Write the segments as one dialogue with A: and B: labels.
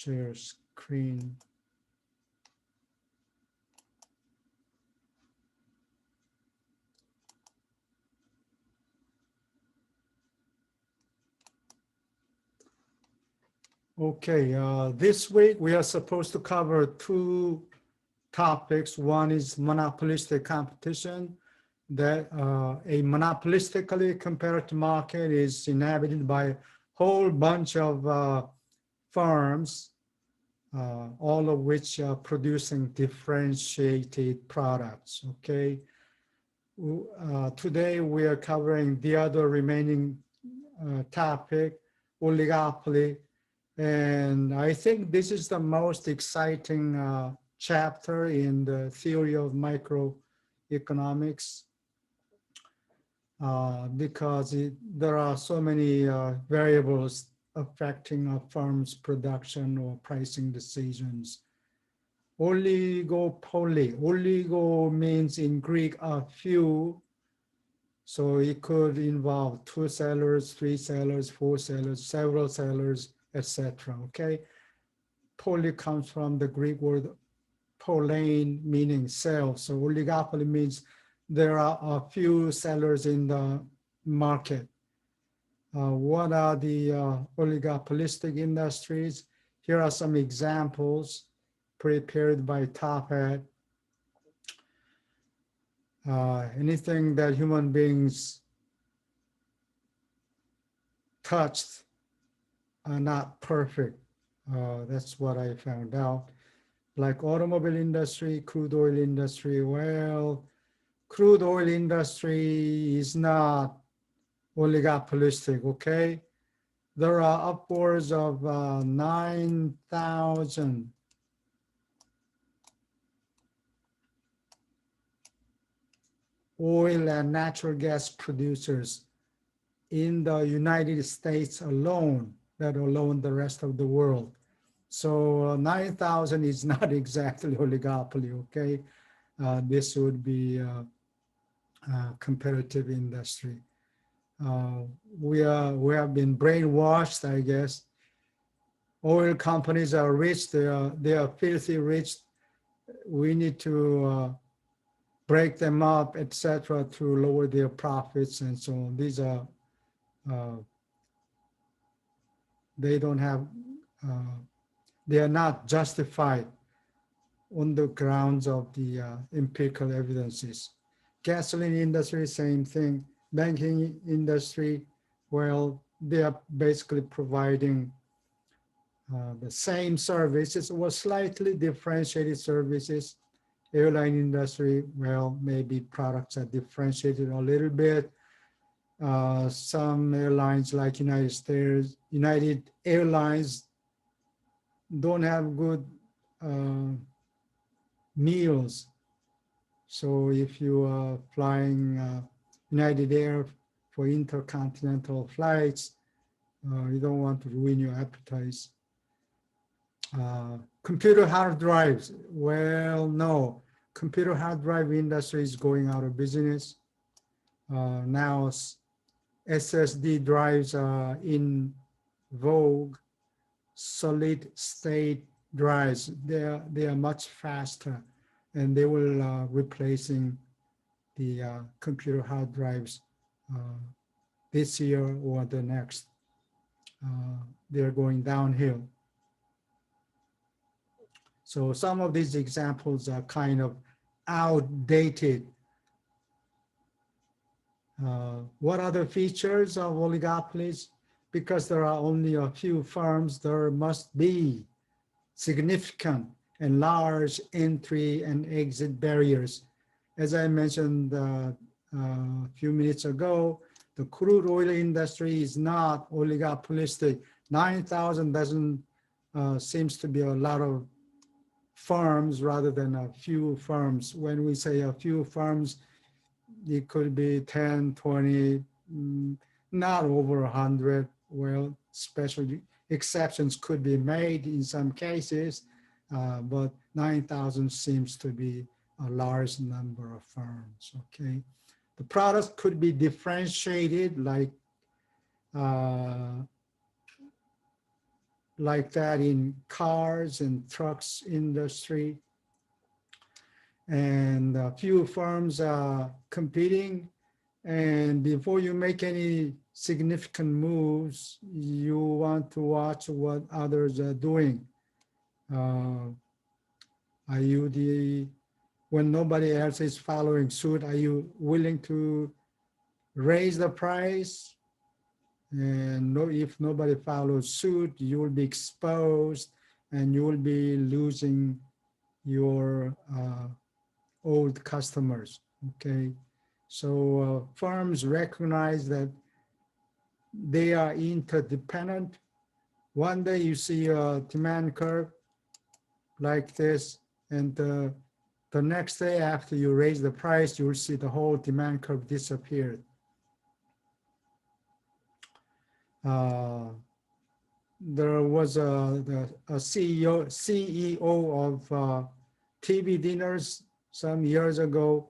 A: share screen. Okay, this week we are supposed to cover two topics. One is monopolistic competition, that a monopolistically competitive market is inhabited by a whole bunch of firms, all of which are producing differentiated products, okay? Today we are covering the other remaining topic, oligopoly. And I think this is the most exciting chapter in the theory of microeconomics because there are so many variables affecting a firm's production or pricing decisions. Oligopoly. Oligo means in Greek a few. So it could involve 2 sellers, 3 sellers, 4 sellers, several sellers, etc. Okay. Poly comes from the Greek word polein, meaning sell. So oligopoly means there are a few sellers in the market. What are the oligopolistic industries? Here are some examples prepared by Top Hat. Anything that human beings touched are not perfect. That's what I found out. Like automobile industry, crude oil industry. Well, crude oil industry is not oligopolistic, okay? There are upwards of 9,000 oil and natural gas producers in the United States alone, let alone the rest of the world. So 9,000 is not exactly oligopoly, okay? This would be a competitive industry. We have been brainwashed, I guess. Oil companies are rich, they are filthy rich. We need to break them up, etc., to lower their profits and so on. These are, they don't have, they are not justified on the grounds of the empirical evidences. Gasoline industry, same thing. Banking industry, well, they are basically providing the same services or slightly differentiated services. Airline industry, well, maybe products are differentiated a little bit. Some airlines like United Airlines don't have good meals. So if you are flying United Air for intercontinental flights, you don't want to ruin your appetite. Computer hard drives, well, no. Computer hard drive industry is going out of business. Now SSD drives are in vogue. Solid state drives, they are much faster, and they will replacing the computer hard drives this year or the next. They're going downhill. So some of these examples are kind of outdated. What are the features of oligopolies? Because there are only a few firms, there must be significant and large entry and exit barriers. As I mentioned a few minutes ago, the crude oil industry is not oligopolistic. 9,000 doesn't seems to be a lot of firms rather than a few firms. When we say a few firms, it could be 10, 20, not over 100. Well, special exceptions could be made in some cases, but 9,000 seems to be a large number of firms, okay? The products could be differentiated, like like that in cars and trucks industry. And a few firms are competing. And before you make any significant moves, you want to watch what others are doing. Are you when nobody else is following suit, are you willing to raise the price? And if nobody follows suit, you will be exposed and you will be losing your old customers, okay? So firms recognize that they are interdependent. One day you see a demand curve like this, and the next day after you raise the price, you will see the whole demand curve disappear. There was a CEO of TV dinners some years ago.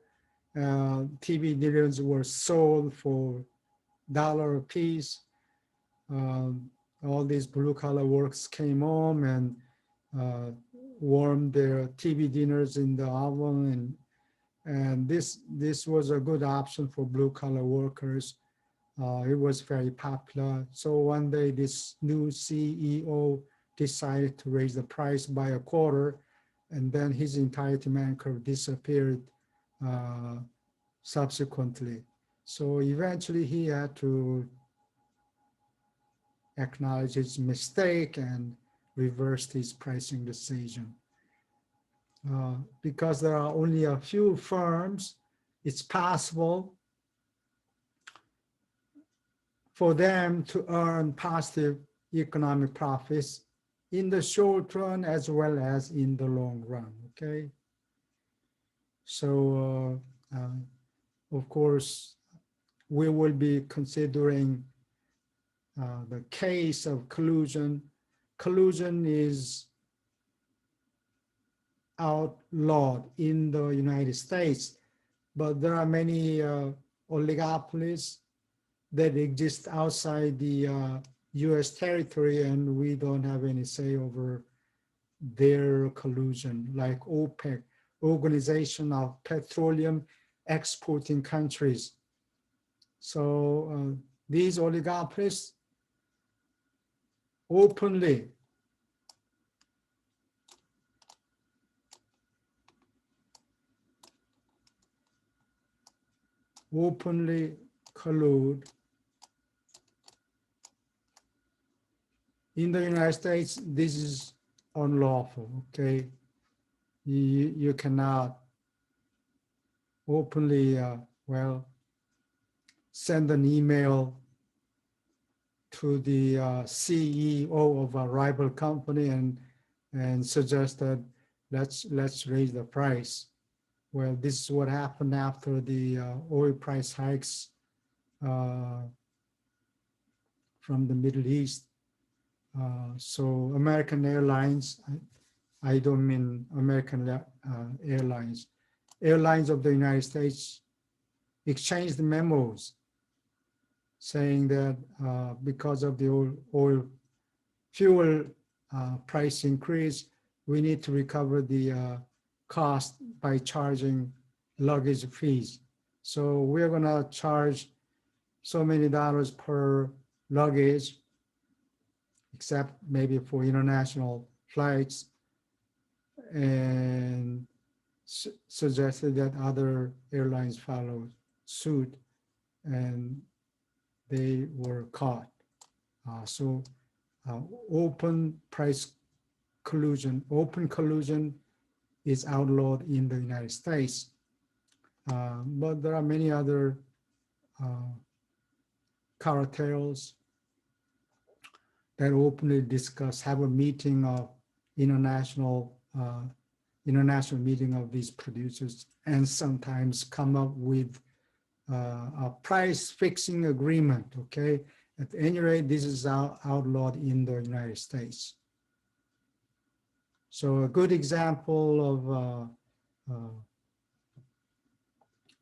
A: TV dinners were sold for $1 a piece. All these blue collar workers came home and warmed their TV dinners in the oven, and this was a good option for blue collar workers. It was very popular. So one day this new CEO decided to raise the price by a quarter, and then his entire demand curve disappeared subsequently. So eventually he had to acknowledge his mistake and reversed his pricing decision. Because there are only a few firms, it's possible for them to earn positive economic profits in the short run as well as in the long run, okay? So, of course, we will be considering the case of collusion. Collusion is outlawed in the United States, but there are many oligopolies that exist outside the US territory, and we don't have any say over their collusion, like OPEC, Organization of Petroleum Exporting Countries. So these oligopolies openly collude. In the United States, this is unlawful, okay? You cannot openly, send an email to the CEO of a rival company and suggest that let's raise the price. Well, this is what happened after the oil price hikes from the Middle East. So American Airlines, I don't mean American Airlines, airlines of the United States exchanged memos saying that because of the oil fuel price increase, we need to recover the cost by charging luggage fees. So we're gonna charge so many dollars per luggage, except maybe for international flights, and suggested that other airlines follow suit, and they were caught. So open collusion is outlawed in the United States. But there are many other cartels that openly discuss, have a meeting of international meeting of these producers, and sometimes come up with a price fixing agreement, okay? At any rate, this is outlawed in the United States. So a good example of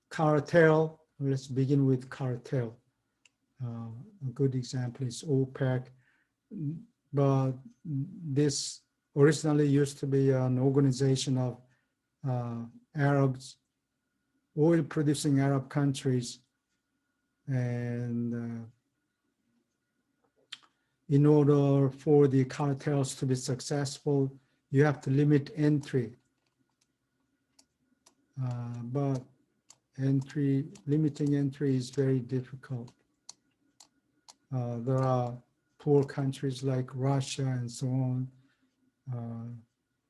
A: cartel, let's begin with cartel. A good example is OPEC. but this originally used to be an organization of Arabs, oil-producing Arab countries, and in order for the cartels to be successful, you have to limit entry. But limiting entry is very difficult. There are poor countries like Russia and so on.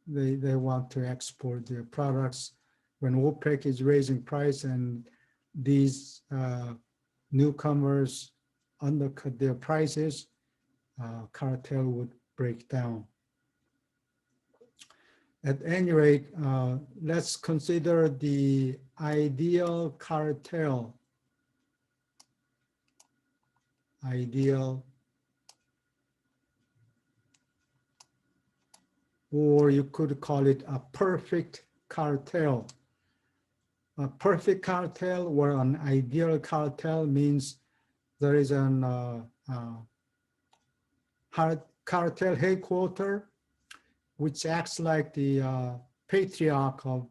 A: They want to export their products. When OPEC is raising price and these newcomers undercut their prices, cartel would break down. At any rate, let's consider the ideal cartel. Ideal, or you could call it a perfect cartel. A perfect cartel or an ideal cartel means there is an cartel headquarters which acts like the patriarch of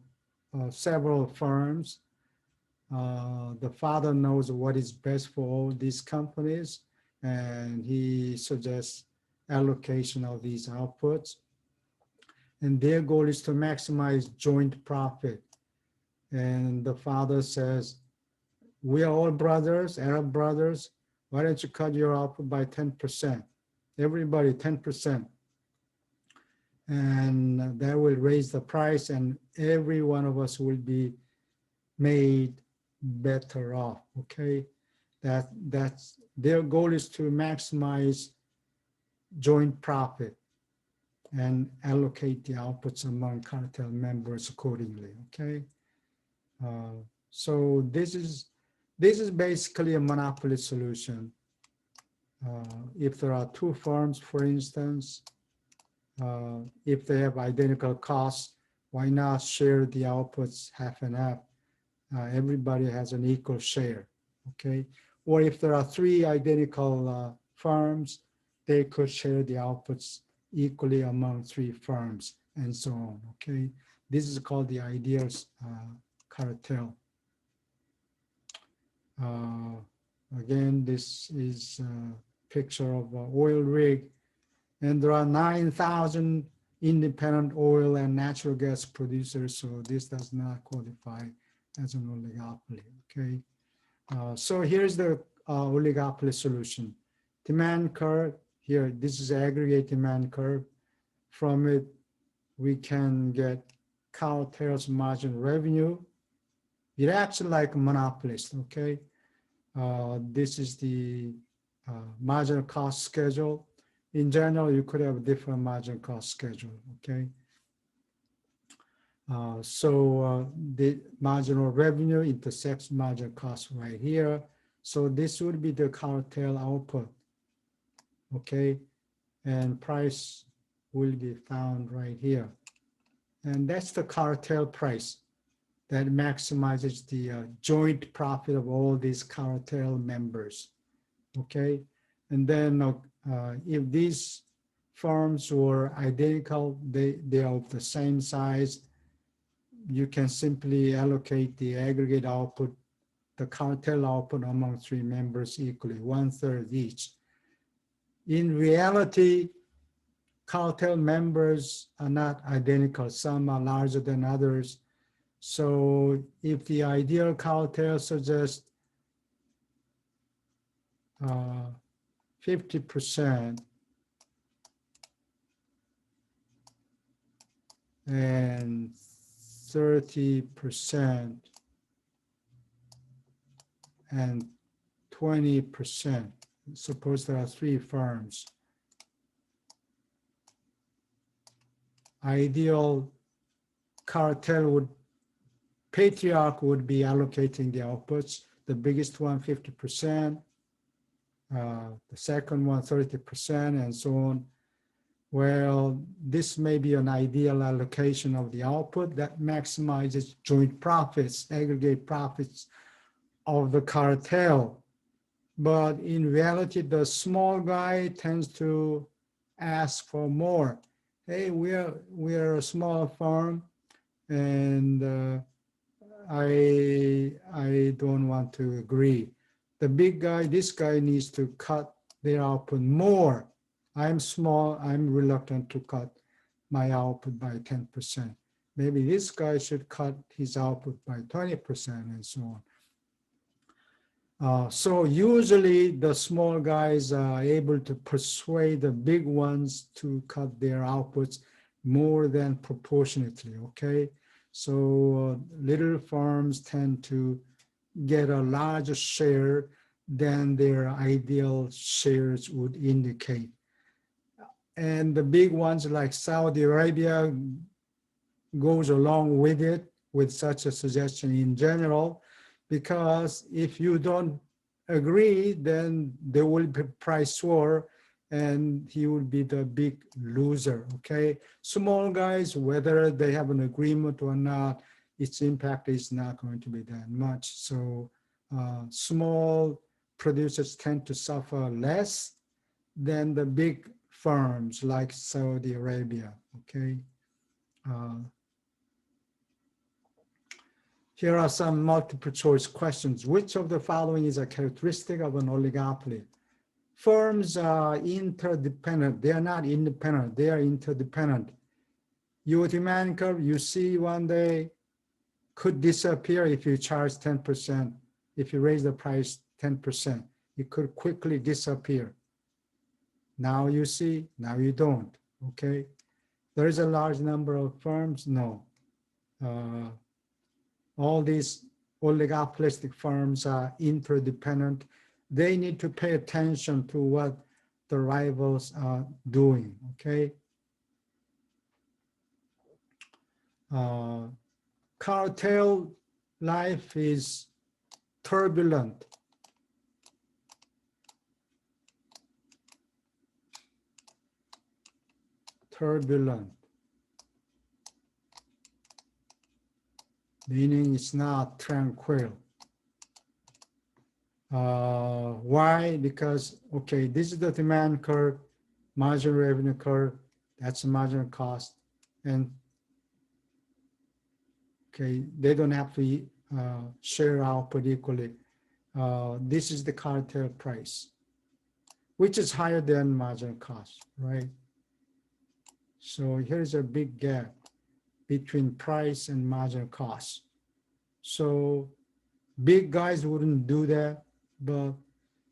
A: several firms. The father knows what is best for all these companies, and he suggests allocation of these outputs. And their goal is to maximize joint profit. And the father says, we are all brothers, Arab brothers. Why don't you cut your output by 10%? Everybody 10%. And that will raise the price, and every one of us will be made better off, okay? That's their goal is to maximize joint profit and allocate the outputs among cartel members accordingly, okay? So this is basically a monopoly solution. If there are two firms, for instance, if they have identical costs, why not share the outputs half and half? Everybody has an equal share, okay? Or if there are three identical firms, they could share the outputs equally among three firms and so on, okay? This is called the ideal cartel. Again, this is a picture of an oil rig, and there are 9,000 independent oil and natural gas producers, so this does not qualify as an oligopoly, okay? So here's the oligopoly solution. Demand curve, here, this is aggregate demand curve. From it, we can get cartel's margin revenue. It acts like a monopolist, okay? This is the marginal cost schedule. In general, you could have a different margin cost schedule, okay? The marginal revenue intersects marginal cost right here. So this would be the cartel output, okay? And price will be found right here. And that's the cartel price that maximizes the joint profit of all these cartel members, okay? And then if these firms were identical, they are of the same size, you can simply allocate the aggregate output, the cartel output among three members equally, 1/3 each. In reality, cartel members are not identical. Some are larger than others. So if the ideal cartel suggests 50% and 30% and 20%, suppose there are three firms. Ideal cartel patriarch would be allocating the outputs. The biggest one, 50%, the second one, 30%, and so on. Well, this may be an ideal allocation of the output that maximizes joint profits, aggregate profits of the cartel. But in reality, the small guy tends to ask for more. Hey, we are a small farm, and I don't want to agree. The big guy, this guy needs to cut their output more. I'm small, I'm reluctant to cut my output by 10%. Maybe this guy should cut his output by 20% and so on. So usually the small guys are able to persuade the big ones to cut their outputs more than proportionately, okay? So little farms tend to get a larger share than their ideal shares would indicate. And the big ones like Saudi Arabia goes along with it, with such a suggestion in general, because if you don't agree, then there will be price war and he will be the big loser, okay? Small guys, whether they have an agreement or not, its impact is not going to be that much. So small producers tend to suffer less than the big firms like Saudi Arabia, okay? Here are some multiple choice questions. Which of the following is a characteristic of an oligopoly? Firms are interdependent. They are not independent. They are interdependent. Your demand curve, you see one day, could disappear if you charge 10%. If you raise the price 10%, it could quickly disappear. Now you see, now you don't, okay? There is a large number of firms, no. All these oligopolistic firms are interdependent. They need to pay attention to what the rivals are doing, okay? Cartel life is turbulent. Turbulent. Meaning it's not tranquil. Why? Because, okay, this is the demand curve, marginal revenue curve, that's the marginal cost. And okay, they don't have to share output equally. This is the cartel price, which is higher than marginal cost, right? So here's a big gap between price and marginal cost. So big guys wouldn't do that, but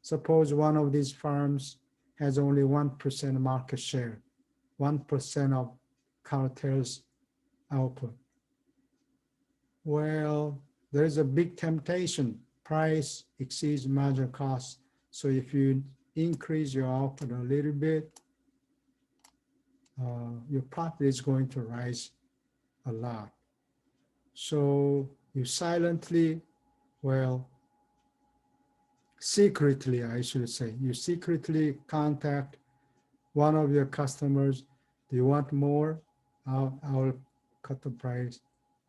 A: suppose one of these firms has only 1% market share, 1% of cartel's output. Well, there's a big temptation. Price exceeds marginal cost. So if you increase your output a little bit, your profit is going to rise a lot. So you silently, well, secretly, I should say, you secretly contact one of your customers. Do you want more? I'll cut the price.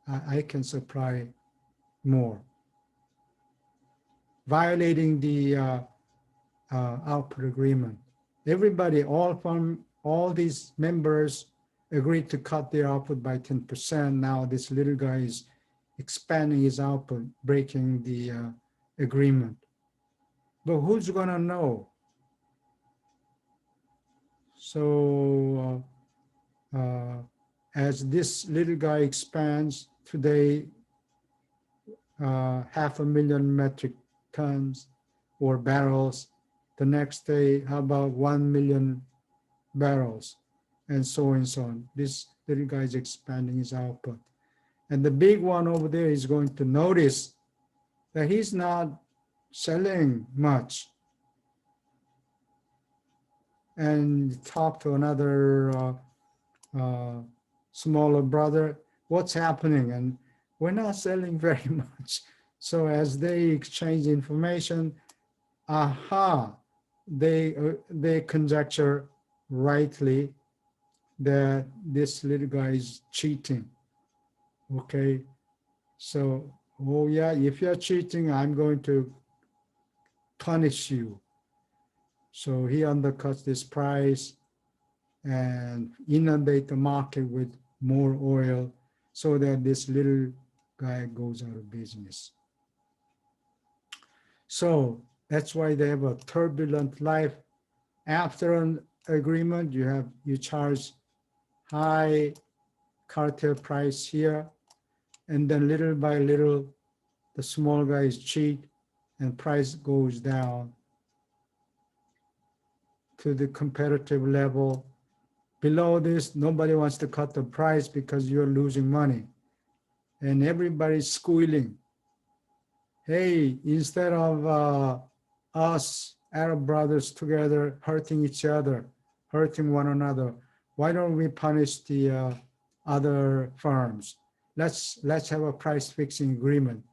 A: I can supply more. Violating the output agreement. Everybody, all these members agreed to cut their output by 10%. Now this little guy is expanding his output, breaking the agreement. But who's gonna know? So as this little guy expands, today 500,000 metric tons or barrels, the next day how about 1 million barrels, and so on and so on. This little guy is expanding his output. And the big one over there is going to notice that he's not selling much. And talk to another smaller brother, what's happening? And we're not selling very much. So as they exchange information, they conjecture rightly that this little guy is cheating. Okay, so, oh yeah, if you're cheating, I'm going to punish you. So he undercuts this price, and inundate the market with more oil so that this little guy goes out of business. So that's why they have a turbulent life. After an agreement, you charge high cartel price here, and then little by little, the small guys cheat and price goes down to the competitive level. Below this, nobody wants to cut the price because you're losing money. And everybody's squealing. Hey, instead of us Arab brothers together hurting each other, hurting one another, why don't we punish the other firms? Let's have a price fixing agreement.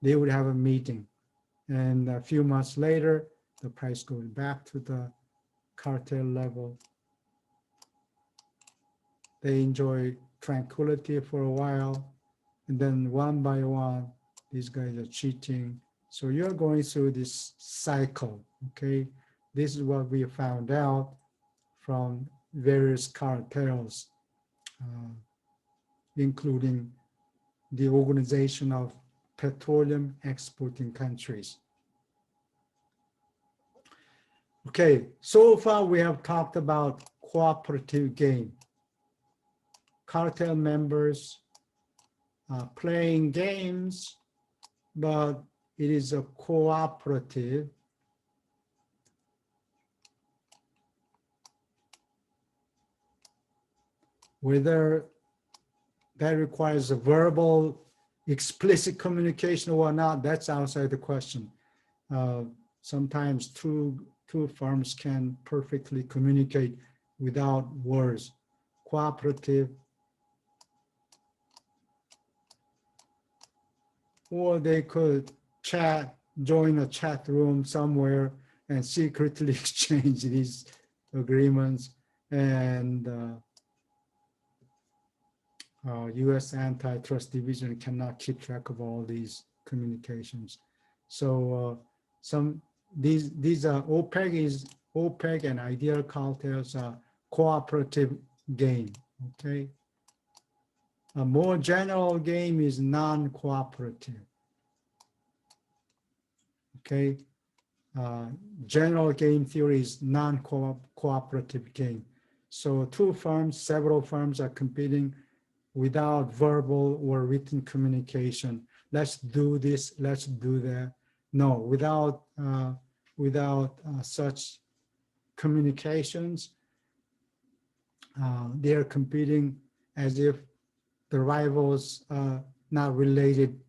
A: They would have a meeting. And a few months later, the price goes back to the cartel level. They enjoy tranquility for a while, and then one by one, these guys are cheating. So you're going through this cycle, okay? This is what we found out from various cartels, including the Organization of Petroleum Exporting Countries. Okay, so far we have talked about cooperative game. Cartel members playing games, but it is a cooperative. Whether that requires a verbal, explicit communication or not, that's outside the question. Sometimes two firms can perfectly communicate without words. Cooperative, or they could join a chat room somewhere and secretly exchange these agreements, and U.S. Antitrust Division cannot keep track of all these communications. So these are OPEC and ideal cartels are cooperative game. Okay. A more general game is non-cooperative. Okay. General game theory is non-cooperative game. So two firms, several firms are competing without verbal or written communication. Let's do this, let's do that. No, without such communications, they are competing as if the rivals are not related.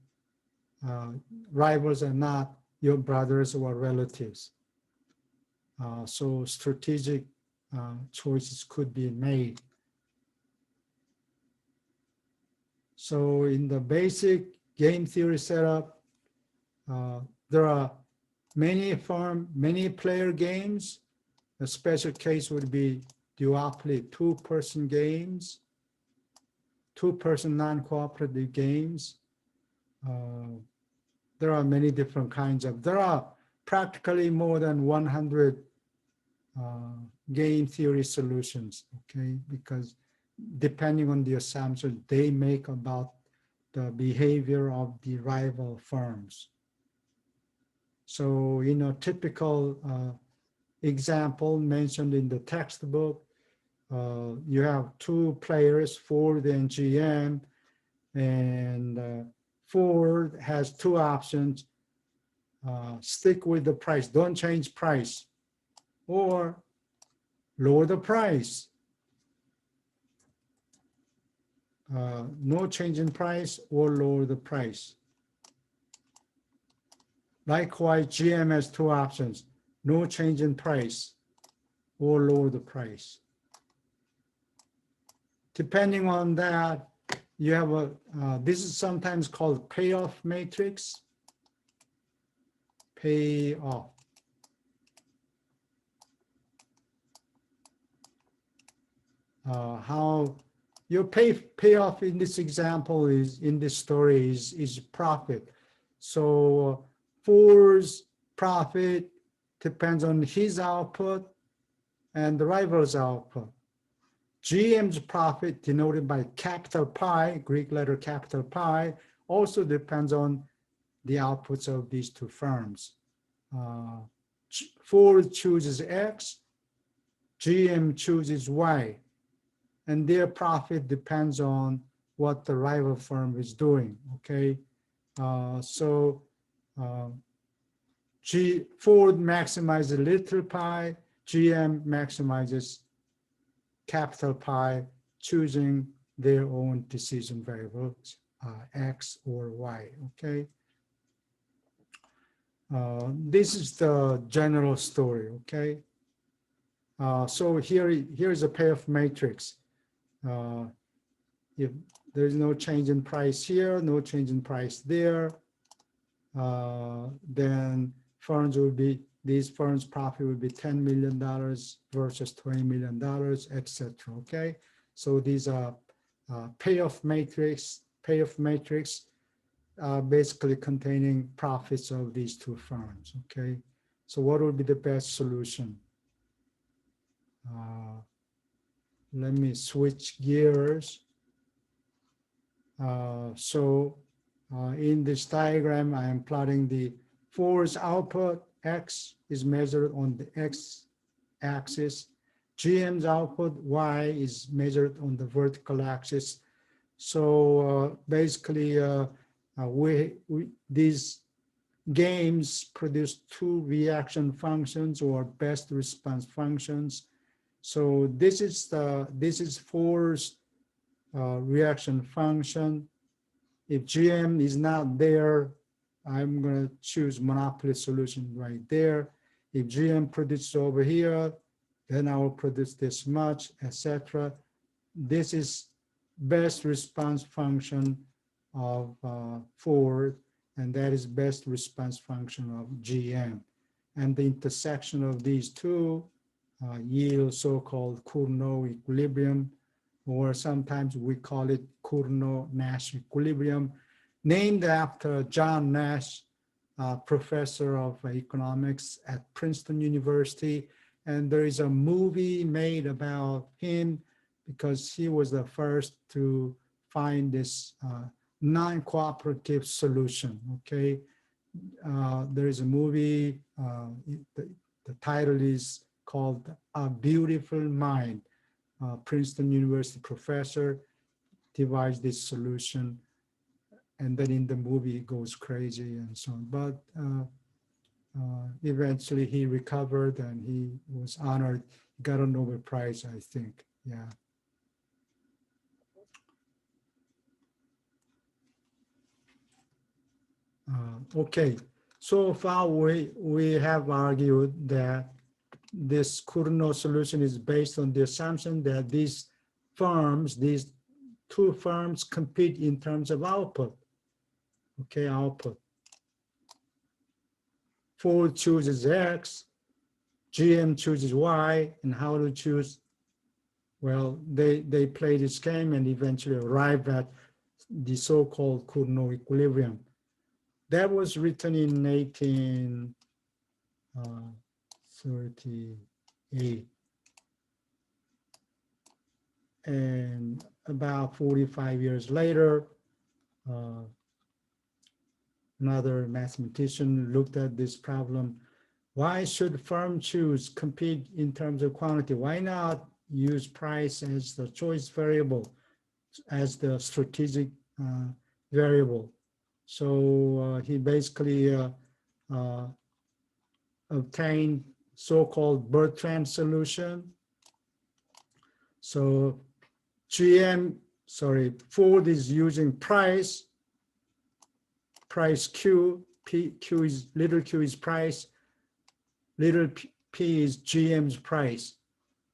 A: Rivals are not your brothers or relatives. So strategic choices could be made. So in the basic game theory setup, there are many player games. A special case would be duopoly, two-person games, two-person non-cooperative games. There are many different kinds of, there are practically more than 100 game theory solutions, okay? Because depending on the assumptions they make about the behavior of the rival firms. So in a typical example mentioned in the textbook, you have two players, Ford and GM, and Ford has two options. Stick with the price, don't change price, or lower the price. No change in price or lower the price. Likewise, GM has two options, no change in price or lower the price. Depending on that, you have this is sometimes called payoff matrix. Payoff. How your payoff in this example is, in this story is profit. So Ford's profit depends on his output and the rival's output. GM's profit, denoted by capital Pi, Greek letter capital Pi, also depends on the outputs of these two firms. Ford chooses X, GM chooses Y, and their profit depends on what the rival firm is doing, okay? Ford maximizes little pi, GM maximizes capital Pi, choosing their own decision variables, X or Y, okay? This is the general story, okay? So here's a payoff matrix. If there's no change in price here, no change in price there, then these firms' profit will be $10 million versus $20 million, etc. Okay, so these are payoff matrix, basically containing profits of these two firms. Okay, so what would be the best solution? Let me switch gears. In this diagram, I am plotting the Ford's output. X is measured on the x-axis. GM's output, Y, is measured on the vertical axis. So basically, these games produce two reaction functions or best response functions. So this is Ford's reaction function. If GM is not there, I'm going to choose monopoly solution right there. If GM produces over here, then I will produce this much, etc. This is best response function of Ford, and that is best response function of GM. And the intersection of these two yields so-called Cournot equilibrium, or sometimes we call it Cournot-Nash equilibrium, named after John Nash, professor of economics at Princeton University. And there is a movie made about him because he was the first to find this non-cooperative solution, okay? There is a movie, the title is called A Beautiful Mind. Princeton University professor devised this solution, and then in the movie it goes crazy and so on. But eventually he recovered and he was honored, got a Nobel Prize, I think, yeah. Okay, so far we have argued that this Cournot solution is based on the assumption that these two firms compete in terms of output. Okay, output. Ford chooses X, GM chooses Y, and how to choose? Well, they play this game and eventually arrive at the so-called Cournot equilibrium. That was written in 1838. And about 45 years later, another mathematician looked at this problem. Why should firm choose compete in terms of quantity? Why not use price as the choice variable, as the strategic variable? So he basically obtained so-called Bertrand solution. So Ford is using price Q, little q is price, little p is GM's price.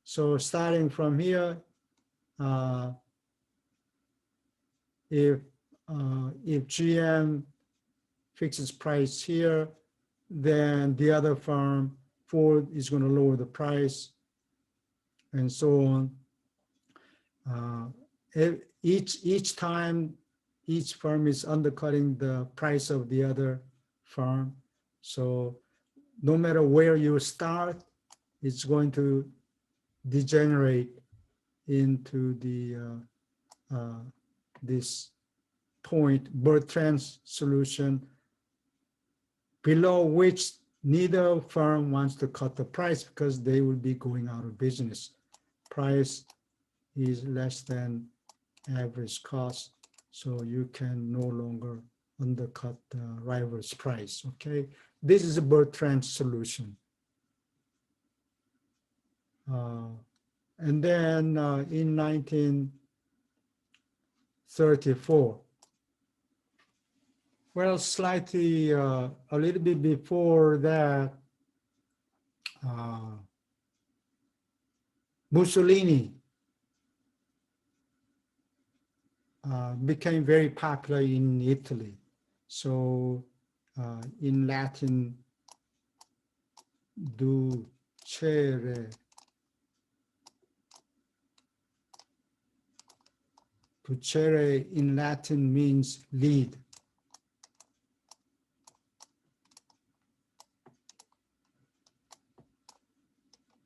A: So starting from here, if GM fixes price here, then the other firm, Ford, is going to lower the price, and so on. Each time, each firm is undercutting the price of the other firm. So no matter where you start, it's going to degenerate into the this point, Bertrand's solution, below which neither firm wants to cut the price because they will be going out of business. Price is less than average cost, so you can no longer undercut the rival's price, okay? This is a Bertrand solution. And then in 1934, well, slightly, a little bit before that, Mussolini became very popular in Italy. So in Latin, ducere. Ducere in Latin means lead.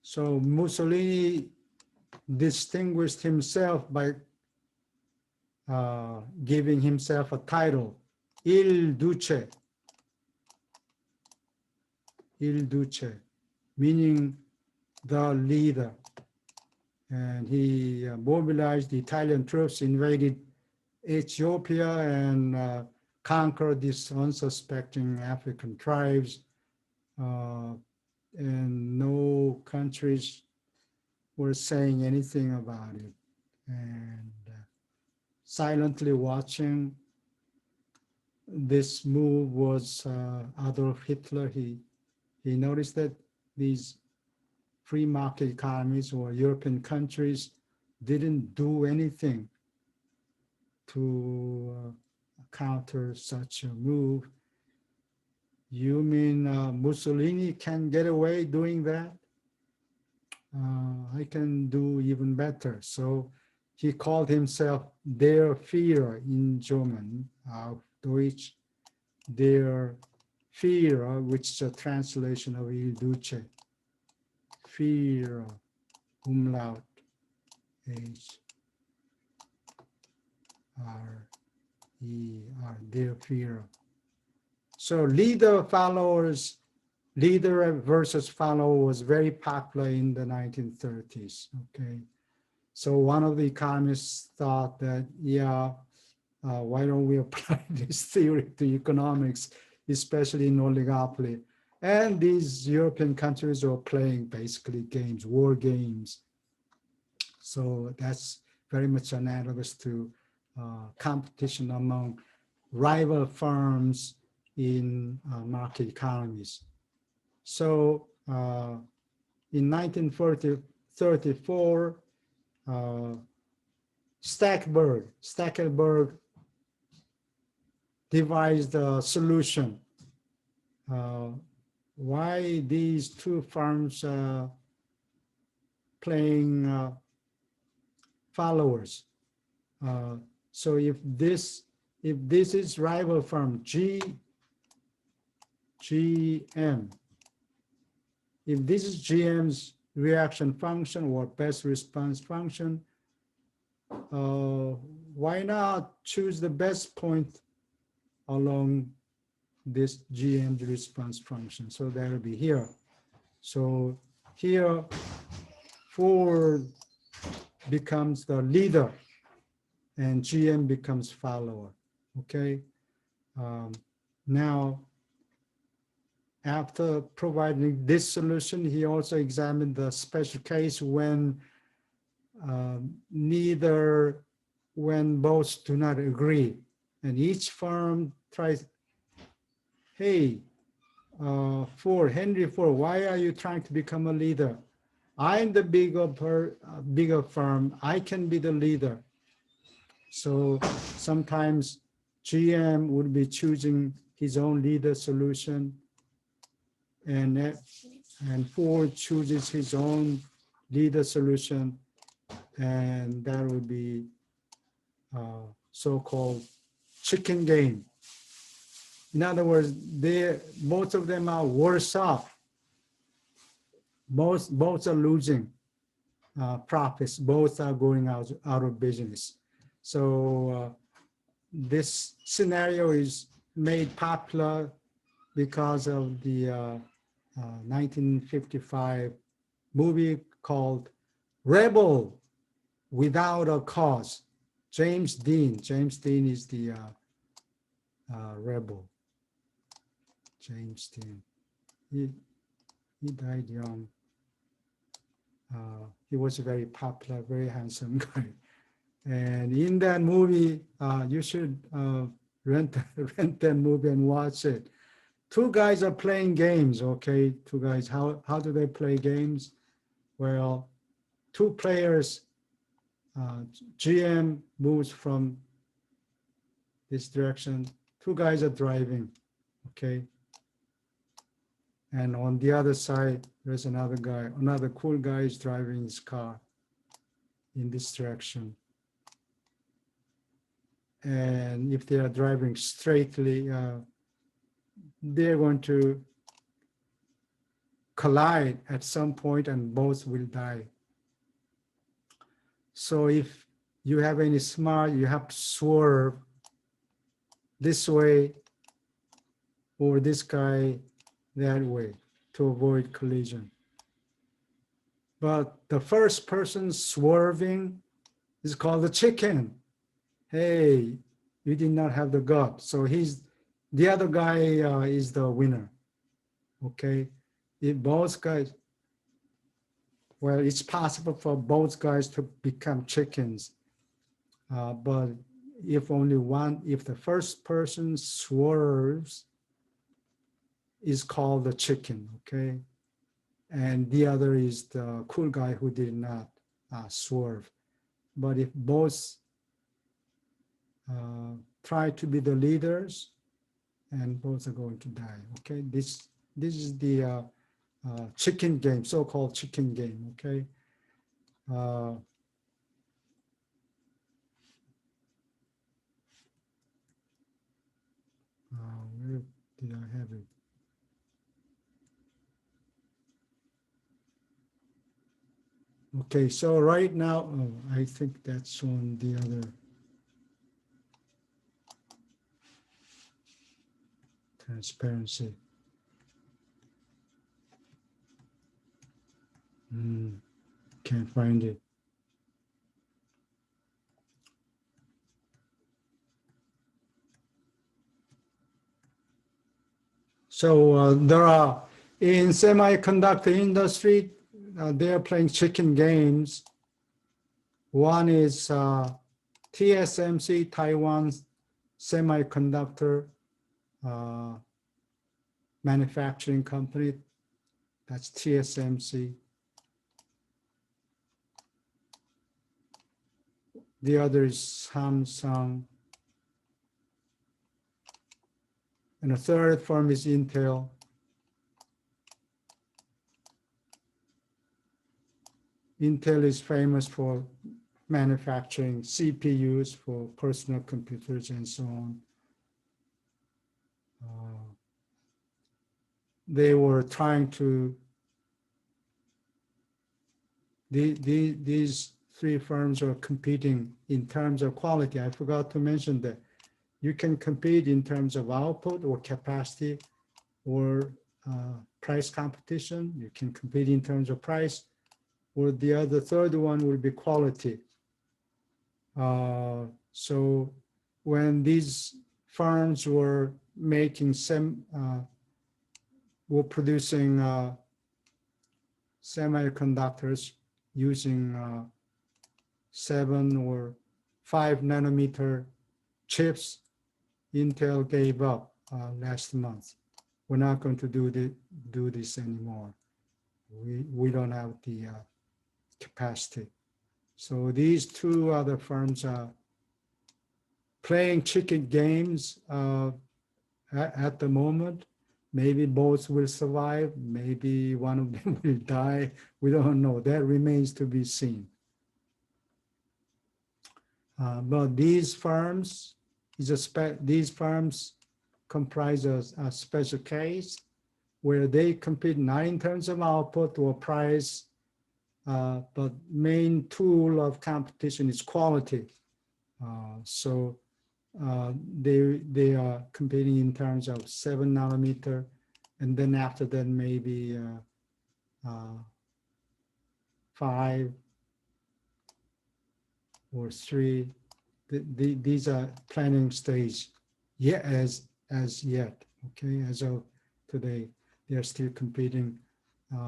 A: So Mussolini distinguished himself by giving himself a title, Il Duce. Il Duce, meaning the leader. And he mobilized the Italian troops, invaded Ethiopia, and conquered these unsuspecting African tribes. And no countries were saying anything about it. And silently watching this move was Adolf Hitler. He noticed that these free market economies or European countries didn't do anything to counter such a move. You mean Mussolini can get away doing that? I can do even better. So he called himself Der Führer in German, Deutsch, Der Führer, which is a translation of Il Duce. Führer, umlaut, H-R-E-R, Der Führer. So leader versus follower was very popular in the 1930s, okay? So one of the economists thought that, yeah, why don't we apply this theory to economics, especially in oligopoly? And these European countries are playing basically games, war games. So that's very much analogous to competition among rival firms in market economies. So in 1934, Stackelberg devised a solution. Why these two firms playing followers? So if this is rival firm GM, if this is GM's reaction function or best response function, why not choose the best point along this GM response function? So that will be here. So here, Ford becomes the leader and GM becomes follower, okay? Now, after providing this solution, he also examined the special case when both do not agree. And each firm tries, hey, Henry Ford, why are you trying to become a leader? I'm the bigger firm, I can be the leader. So sometimes GM would be choosing his own leader solution, and Ford chooses his own leader solution, and that would be so-called chicken game. In other words, both of them are worse off. Both are losing. profits. Both are going out of business. So this scenario is made popular because of the 1955 movie called Rebel Without a Cause. James Dean. James Dean is the rebel. James Dean. He died young. He was a very popular, very handsome guy. And in that movie, you should rent that movie and watch it. Two guys are playing games, okay? Two guys, how do they play games? Well, two players, GM moves from this direction. Two guys are driving, okay? And on the other side, there's another guy, another cool guy is driving his car in this direction. And if they are driving straightly, they're going to collide at some point and both will die. So if you have any smart, you have to swerve this way or this guy that way to avoid collision. But the first person swerving is called the chicken. Hey, you did not have the gut. So the other guy is the winner, okay? If both guys, well, it's possible for both guys to become chickens, but if only one, if the first person swerves, is called the chicken, okay? And the other is the cool guy who did not swerve. But if both try to be the leaders, and both are going to die, okay? This is the chicken game, so-called chicken game, okay? Where did I have it? Okay, so right now, I think that's on the other transparency. Can't find it. So there are, in semiconductor industry, they're playing chicken games. One is TSMC, Taiwan's semiconductor manufacturing company. That's TSMC. The other is Samsung. And the third firm is Intel. Intel is famous for manufacturing CPUs for personal computers and so on. They were trying to, these three firms are competing in terms of quality. I forgot to mention that you can compete in terms of output or capacity or price competition. You can compete in terms of price, or the other third one will be quality. So when these firms were making were producing semiconductors using 7 or 5 nanometer chips, Intel gave up last month. We're not going to do this anymore. We don't have the capacity. So these two other firms are playing chicken games at the moment. Maybe both will survive. Maybe one of them will die. We don't know. That remains to be seen. But these firms, these firms comprise a special case where they compete not in terms of output or price, but main tool of competition is quality. So they are competing in terms of 7 nanometer, and then after that maybe 5 or 3. These are planning stage yet as yet. Okay, as of today, they are still competing.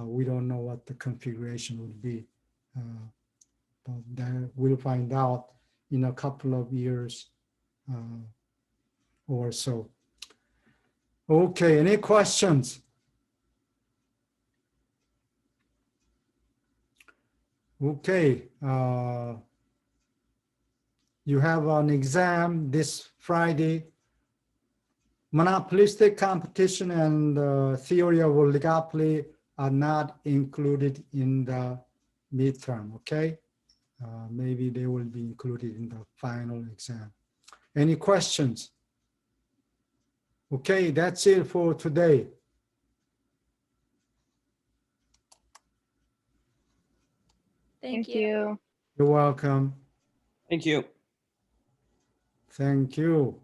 A: We don't know what the configuration would be, but then we'll find out in a couple of years or so. Okay, any questions? Okay, you have an exam this Friday. Monopolistic competition and theory of oligopoly are not included in the midterm, okay? Maybe they will be included in the final exam. Any questions? Okay, that's it for today.
B: Thank you.
A: You're welcome.
C: Thank you.
A: Thank you.